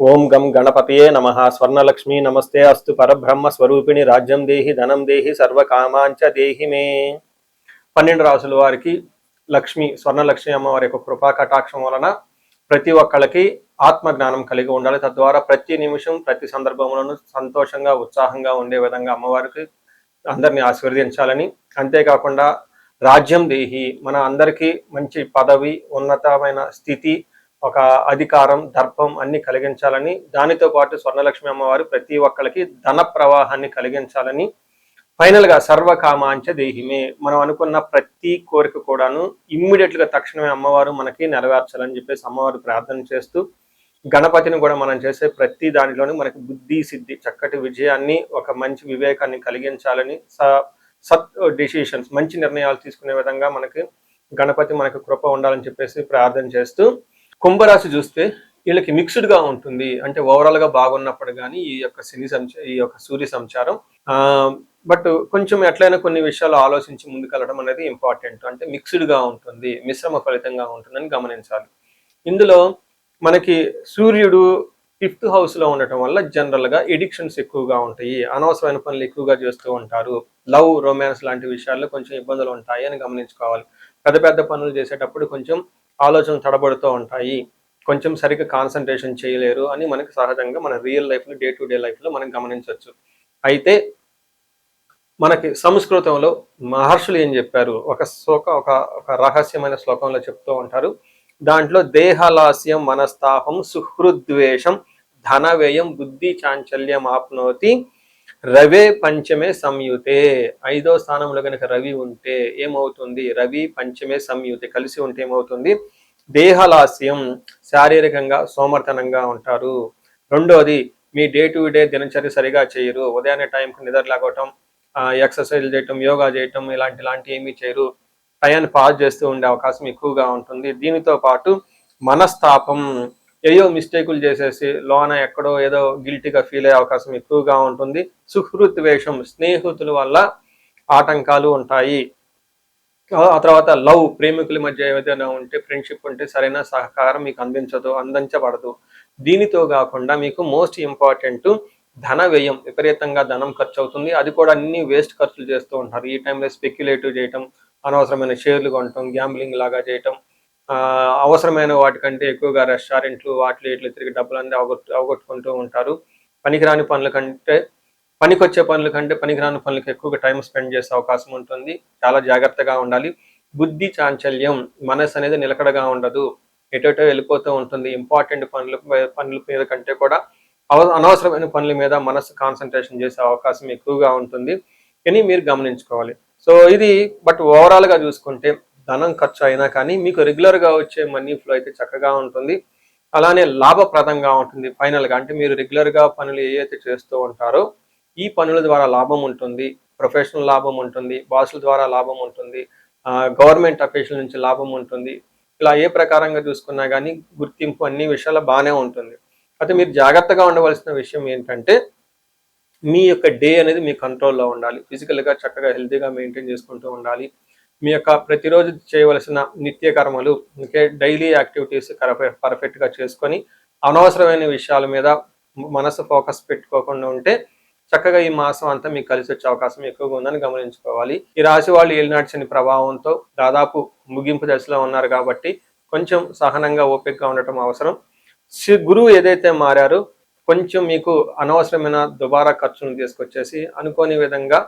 ఓం గం గణపతయే నమః. స్వర్ణలక్ష్మీ నమస్తే అస్తు. పరబ్రహ్మ స్వరూపిణి రాజ్యం దేహి ధనం దేహి సర్వకామాంచ దేహి మే. 12 రాసుల వారికి లక్ష్మి స్వర్ణలక్ష్మి అమ్మవారి యొక్క కృపా కటాక్షం వలన ప్రతి ఒక్కళ్ళకి ఆత్మ జ్ఞానం కలిగి ఉండాలి. తద్వారా ప్రతి నిమిషం ప్రతి సందర్భంలోనూ సంతోషంగా ఉత్సాహంగా ఉండే విధంగా అమ్మవారికి అందరినీ ఆశీర్వదించాలని, అంతేకాకుండా రాజ్యం దేహి మన అందరికీ మంచి పదవి, ఉన్నతమైన స్థితి, ఒక అధికారం, దర్పం అన్ని కలిగించాలని, దానితో పాటు స్వర్ణలక్ష్మి అమ్మవారు ప్రతి ఒక్కరికి ధన ప్రవాహాన్ని కలిగించాలని, ఫైనల్ గా సర్వకామాంచ దేహిమే మనం అనుకున్న ప్రతి కోరిక కూడాను ఇమ్మీడియట్ గా తక్షణమే అమ్మవారు మనకి నెరవేర్చాలని చెప్పేసి అమ్మవారు ప్రార్థన చేస్తూ, గణపతిని కూడా మనం చేసే ప్రతి దానిలోనూ మనకి బుద్ధి సిద్ధి, చక్కటి విజయాన్ని, ఒక మంచి వివేకాన్ని కలిగించాలని, సత్ డిసిషన్స్ మంచి నిర్ణయాలు తీసుకునే విధంగా మనకి గణపతి మనకు కృప ఉండాలని చెప్పేసి ప్రార్థన చేస్తూ, కుంభరాశి చూస్తే వీళ్ళకి మిక్స్డ్ గా ఉంటుంది. అంటే ఓవరాల్ గా బాగున్నప్పుడు కానీ ఈ యొక్క సూర్య సంచారం బట్ కొంచెం ఎట్లయినా కొన్ని విషయాలు ఆలోచించి ముందుకెళ్ళడం అనేది ఇంపార్టెంట్. అంటే మిక్స్డ్ గా ఉంటుంది, మిశ్రమ ఫలితంగా ఉంటుందని గమనించాలి. ఇందులో మనకి సూర్యుడు 5th హౌస్ లో ఉండటం వల్ల జనరల్ గా ఎడిక్షన్స్ ఎక్కువగా ఉంటాయి, అనవసరమైన పనులు ఎక్కువగా చేస్తూ ఉంటారు, లవ్ రొమాన్స్ లాంటి విషయాల్లో కొంచెం ఇబ్బందులు ఉంటాయి అని గమనించుకోవాలి. పెద్ద పెద్ద పనులు చేసేటప్పుడు కొంచెం ఆలోచనలు తడబడుతూ ఉంటాయి, కొంచెం సరిగ్గా కాన్సన్ట్రేషన్ చేయలేరు అని మనకి సహజంగా మన రియల్ లైఫ్లో డే టు డే లైఫ్లో మనం గమనించవచ్చు. అయితే మనకి సంస్కృతంలో మహర్షులు ఏం చెప్పారు, ఒక రహస్యమైన శ్లోకంలో చెప్తూ ఉంటారు. దాంట్లో దేహలాస్యం మనస్తాపం సుహృద్వేషం ధన వ్యయం బుద్ధి చాంచల్యం ఆప్నోతి రవే పంచమే సంయుతే. 5వ స్థానంలో కనుక రవి ఉంటే ఏమవుతుంది, రవి పంచమే సంయుతే కలిసి ఉంటే ఏమవుతుంది, దేహలాస్యం శారీరకంగా సోమర్తనంగా ఉంటారు. రెండోది మీ డే టు డే దినచర్య సరిగా చేయరు, ఉదయాన్నే టైంకి నిద్ర లేకపోవటం, ఎక్సర్సైజ్ చేయటం, యోగా చేయటం ఇలాంటి ఏమీ చేయరు, టయాన్ని పాస్ చేస్తూ ఉండే అవకాశం ఎక్కువగా ఉంటుంది. దీనితో పాటు మనస్తాపం, ఏయో మిస్టేకులు చేసేసి లోన ఎక్కడో ఏదో గిల్టీగా ఫీల్ అయ్యే అవకాశం ఎక్కువగా ఉంటుంది. సుహృద్వేషం స్నేహితుల వల్ల ఆటంకాలు ఉంటాయి. ఆ తర్వాత లవ్ ప్రేమికుల మధ్య ఏదైనా ఉంటే, ఫ్రెండ్షిప్ ఉంటే సరైన సహకారం మీకు అందించబడదు. దీనితో కాకుండా మీకు మోస్ట్ ఇంపార్టెంట్ ధన వ్యయం, విపరీతంగా ధనం ఖర్చు అవుతుంది. అది కూడా అన్ని వేస్ట్ ఖర్చులు చేస్తూ ఉంటారు. ఈ టైంలో స్పెక్యులేటివ్ చేయటం, అనవసరమైన షేర్లు కొనటం, గ్యాంబ్లింగ్ లాగా చేయటం, అవసరమైన వాటికంటే ఎక్కువగా రెస్టారెంట్లు వాటిలో ఇట్లా తిరిగి డబ్బులన్నీ అవగొట్టుకుంటూ ఉంటారు. పనికిరాని పనుల కంటే పనికొచ్చే పనుల కంటే పనికిరాని పనులకు ఎక్కువగా టైం స్పెండ్ చేసే అవకాశం ఉంటుంది. చాలా జాగ్రత్తగా ఉండాలి. బుద్ధి చాంచల్యం, మనసు అనేది నిలకడగా ఉండదు, ఎటోటో వెళ్ళిపోతూ ఉంటుంది. ఇంపార్టెంట్ పనుల మీద కంటే కూడా అనవసరమైన పనుల మీద మనసు కాన్సన్ట్రేషన్ చేసే అవకాశం ఎక్కువగా ఉంటుంది అని మీరు గమనించుకోవాలి. సో ఇది బట్ ఓవరాల్ గా చూసుకుంటే ధనం ఖర్చు అయినా కానీ మీకు రెగ్యులర్ గా వచ్చే మనీ ఫ్లో అయితే చక్కగా ఉంటుంది. అలానే లాభప్రదంగా ఉంటుంది. ఫైనల్ గా అంటే మీరు రెగ్యులర్ గా పనులు ఏవైతే చేస్తూ ఉంటారో ఈ పనుల ద్వారా లాభం ఉంటుంది, ప్రొఫెషనల్ లాభం ఉంటుంది, బాసుల ద్వారా లాభం ఉంటుంది, గవర్నమెంట్ అఫీషియల్ నుంచి లాభం ఉంటుంది. ఇలా ఏ ప్రకారంగా చూసుకున్నా కానీ గుర్తింపు అన్ని విషయాలు బాగానే ఉంటుంది. అయితే మీరు జాగ్రత్తగా ఉండవలసిన విషయం ఏంటంటే మీ యొక్క డే అనేది మీ కంట్రోల్లో ఉండాలి. ఫిజికల్గా చక్కగా హెల్తీగా మెయింటైన్ చేసుకుంటూ ఉండాలి. మీ యొక్క ప్రతిరోజు చేయవలసిన నిత్య కర్మలు, డైలీ యాక్టివిటీస్ పర్ఫెక్ట్గా చేసుకొని అనవసరమైన విషయాల మీద మనసు ఫోకస్ పెట్టుకోకుండా ఉంటే చక్కగా ఈ మాసం అంతా మీకు కలిసి వచ్చే అవకాశం ఎక్కువగా ఉందని గమనించుకోవాలి. ఈ రాశి వాళ్ళు ఏలినాటి శని ప్రభావంతో దాదాపు ముగింపు దశలో ఉన్నారు కాబట్టి కొంచెం సహనంగా ఓపికగా ఉండటం అవసరం. గురువు ఏదైతే మారారో కొంచెం మీకు అనవసరమైన దుబారా ఖర్చును తీసుకొచ్చేసి అనుకోని విధంగా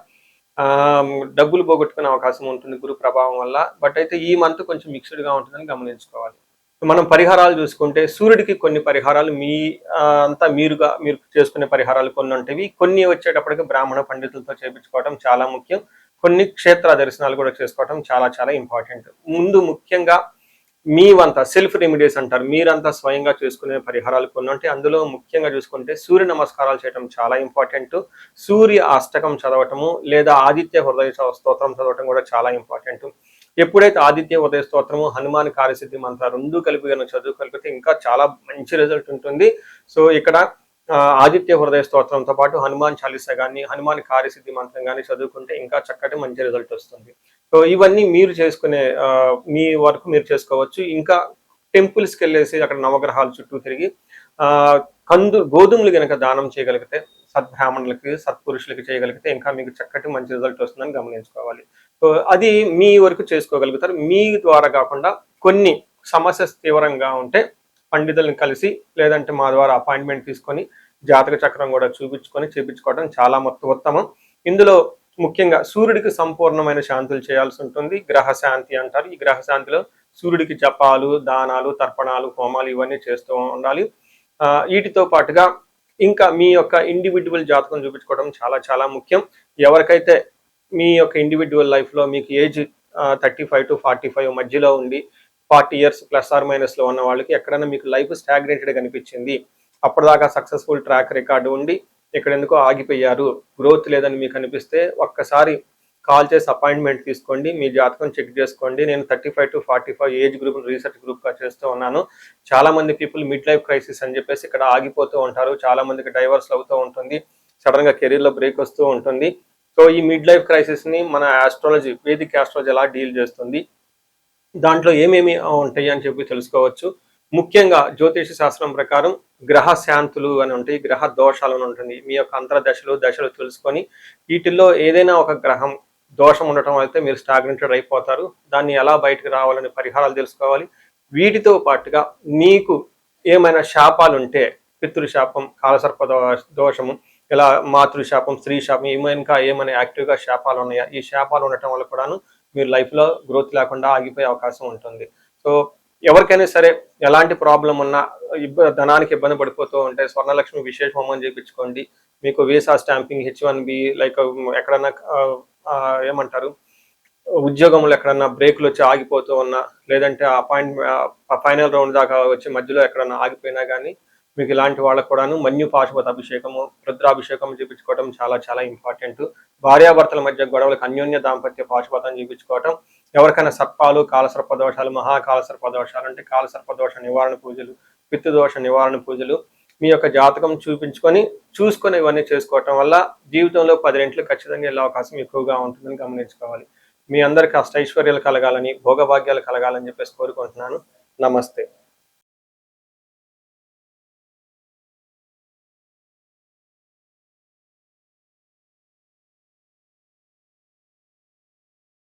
డబ్బులు పోగొట్టుకునే అవకాశం ఉంటుంది గురు ప్రభావం వల్ల. బట్ అయితే ఈ మంత్ కొంచెం మిక్స్డ్గా ఉంటుందని గమనించుకోవాలి. మనం పరిహారాలు చూసుకుంటే సూర్యుడికి కొన్ని పరిహారాలు మీరు చేసుకునే పరిహారాలు కొన్ని ఉంటాయి. కొన్ని వచ్చేటప్పటికి బ్రాహ్మణ పండితులతో చేయించుకోవడం చాలా ముఖ్యం. కొన్ని క్షేత్ర దర్శనాలు కూడా చేసుకోవడం చాలా చాలా ఇంపార్టెంట్. ముందు ముఖ్యంగా మీవంతా సెల్ఫ్ రెమెడీస్ అంటారు, మీరంతా స్వయంగా చేసుకునే పరిహారాలు కొన్ని ఉంటాయి. అందులో ముఖ్యంగా చూసుకుంటే సూర్య నమస్కారాలు చేయడం చాలా ఇంపార్టెంట్. సూర్య అష్టకం చదవటము లేదా ఆదిత్య హృదయ స్తోత్రం చదవటం కూడా చాలా ఇంపార్టెంట్. ఎప్పుడైతే ఆదిత్య ఉదయ స్తోత్రము, హనుమాన్ కార్యసిద్ధి మంత్ర రెండు కలిపి చదువుకలిపితే ఇంకా చాలా మంచి రిజల్ట్ ఉంటుంది. సో ఇక్కడ ఆదిత్య హృదయ స్తోత్రంతో పాటు హనుమాన్ చాలీసా కానీ, హనుమాన్ కార్యసిద్ధి మంత్రం కానీ చదువుకుంటే ఇంకా చక్కటి మంచి రిజల్ట్ వస్తుంది. సో ఇవన్నీ మీరు చేసుకునే మీ వరకు మీరు చేసుకోవచ్చు. ఇంకా టెంపుల్స్కి వెళ్ళేసి అక్కడ నవగ్రహాల చుట్టూ తిరిగి గోధుమలు గనక దానం చేయగలిగితే సద్బ్రాహ్మణులకి సత్పురుషులకి చేయగలిగితే ఇంకా మీకు చక్కటి మంచి రిజల్ట్ వస్తుందని గమనించుకోవాలి. సో అది మీ వరకు చేసుకోగలుగుతారు. మీ ద్వారా కాకుండా కొన్ని సమస్య తీవ్రంగా ఉంటే పండితులను కలిసి లేదంటే మా ద్వారా అపాయింట్మెంట్ తీసుకొని జాతక చక్రం కూడా చూపించుకొని చేపించుకోవడం చాలా ఉత్తమం. ఇందులో ముఖ్యంగా సూర్యుడికి సంపూర్ణమైన శాంతులు చేయాల్సి ఉంటుంది. గ్రహ శాంతి అంటారు. ఈ గ్రహ శాంతిలో సూర్యుడికి జపాలు, దానాలు, తర్పణాలు, హోమాలు ఇవన్నీ చేస్తూ ఉండాలి. వీటితో పాటుగా ఇంకా మీ యొక్క ఇండివిజువల్ జాతకం చూపించుకోవడం చాలా చాలా ముఖ్యం. ఎవరికైతే మీ యొక్క ఇండివిజువల్ లైఫ్లో మీకు ఏజ్ 35 to 45 మధ్యలో ఉండి 40 years ప్లస్ ఆర్ మైనస్లో ఉన్న వాళ్ళకి ఎక్కడైనా మీకు లైఫ్ స్టాగ్నేటెడ్ కనిపించింది, అప్పటిదాకా సక్సెస్ఫుల్ ట్రాక్ రికార్డు ఉండి ఇక్కడ ఎందుకో ఆగిపోయారు, గ్రోత్ లేదని మీకు అనిపిస్తే ఒక్కసారి కాల్ చేసి అపాయింట్మెంట్ తీసుకోండి, మీ జాతకం చెక్ చేసుకోండి. నేను 35 to 45 ఏజ్ గ్రూప్ రీసెర్చ్ గ్రూప్గా చేస్తూ ఉన్నాను. చాలా మంది పీపుల్ మిడ్ లైఫ్ క్రైసిస్ అని చెప్పేసి ఇక్కడ ఆగిపోతూ ఉంటారు. చాలా మందికి డైవర్స్ అవుతూ ఉంటుంది, సడన్గా కెరీర్లో బ్రేక్ వస్తూ ఉంటుంది. సో ఈ మిడ్ లైఫ్ క్రైసిస్ని మన ఆస్ట్రాలజీ, వేదిక్ ఆస్ట్రాలజీ ఎలా డీల్ చేస్తుంది, దాంట్లో ఏమేమి ఉంటాయి అని చెప్పి తెలుసుకోవచ్చు. ముఖ్యంగా జ్యోతిష శాస్త్రం ప్రకారం గ్రహ శాంతులు అని ఉంటాయి, గ్రహ దోషాలు అని ఉంటుంది. మీ యొక్క దశలు తెలుసుకొని వీటిల్లో ఏదైనా ఒక గ్రహం దోషం ఉండటం అయితే మీరు స్టాగ్నెంటెడ్ అయిపోతారు. దాన్ని ఎలా బయటకు రావాలని పరిహారాలు తెలుసుకోవాలి. వీటితో పాటుగా మీకు ఏమైనా శాపాలు ఉంటే పితృశాపం, కాలసర్ప దోషము, ఇలా మాతృశాపం, స్త్రీ శాపం, ఏమైనా యాక్టివ్గా శాపాలు ఉన్నాయా, ఈ శాపాలు ఉండటం వల్ల కూడాను మీరు లైఫ్లో గ్రోత్ లేకుండా ఆగిపోయే అవకాశం ఉంటుంది. సో ఎవరికైనా సరే ఎలాంటి ప్రాబ్లం ఉన్నా, ధనానికి ఇబ్బంది పడిపోతూ ఉంటే స్వర్ణలక్ష్మి విశేష హోమం చేయించుకోండి. మీకు వీసా స్టాంపింగ్, H1B, లైక్ ఎక్కడన్నా ఏమంటారు ఉద్యోగంలో ఎక్కడన్నా బ్రేకులు వచ్చి ఆగిపోతూ ఉన్నా, లేదంటే ఫైనల్ రౌండ్ దాకా వచ్చి మధ్యలో ఎక్కడన్నా ఆగిపోయినా కానీ మీకు ఇలాంటి వాళ్ళకు కూడాను మన్యు పాశుపత అభిషేకము, రుద్రాభిషేకం చేయించుకోవడం చాలా చాలా ఇంపార్టెంట్. భార్యాభర్తల మధ్య గొడవలకు అన్యోన్య దాంపత్య పాశుపతం చేయించుకోవటం, ఎవరికైనా సర్పాలు, కాలసర్ప దోషాలు, మహాకాలసర్ప దోషాలు అంటే కాలసర్ప దోష నివారణ పూజలు, పితృదోష నివారణ పూజలు మీ యొక్క జాతకం చూసుకొని ఇవన్నీ చేసుకోవటం వల్ల జీవితంలో 10 రెట్లు ఖచ్చితంగా వెళ్ళే అవకాశం ఎక్కువగా ఉంటుందని గమనించుకోవాలి. మీ అందరికీ అష్టైశ్వర్యాలు కలగాలని, భోగభాగ్యాలు కలగాలని చెప్పేసి కోరుకుంటున్నాను. నమస్తే.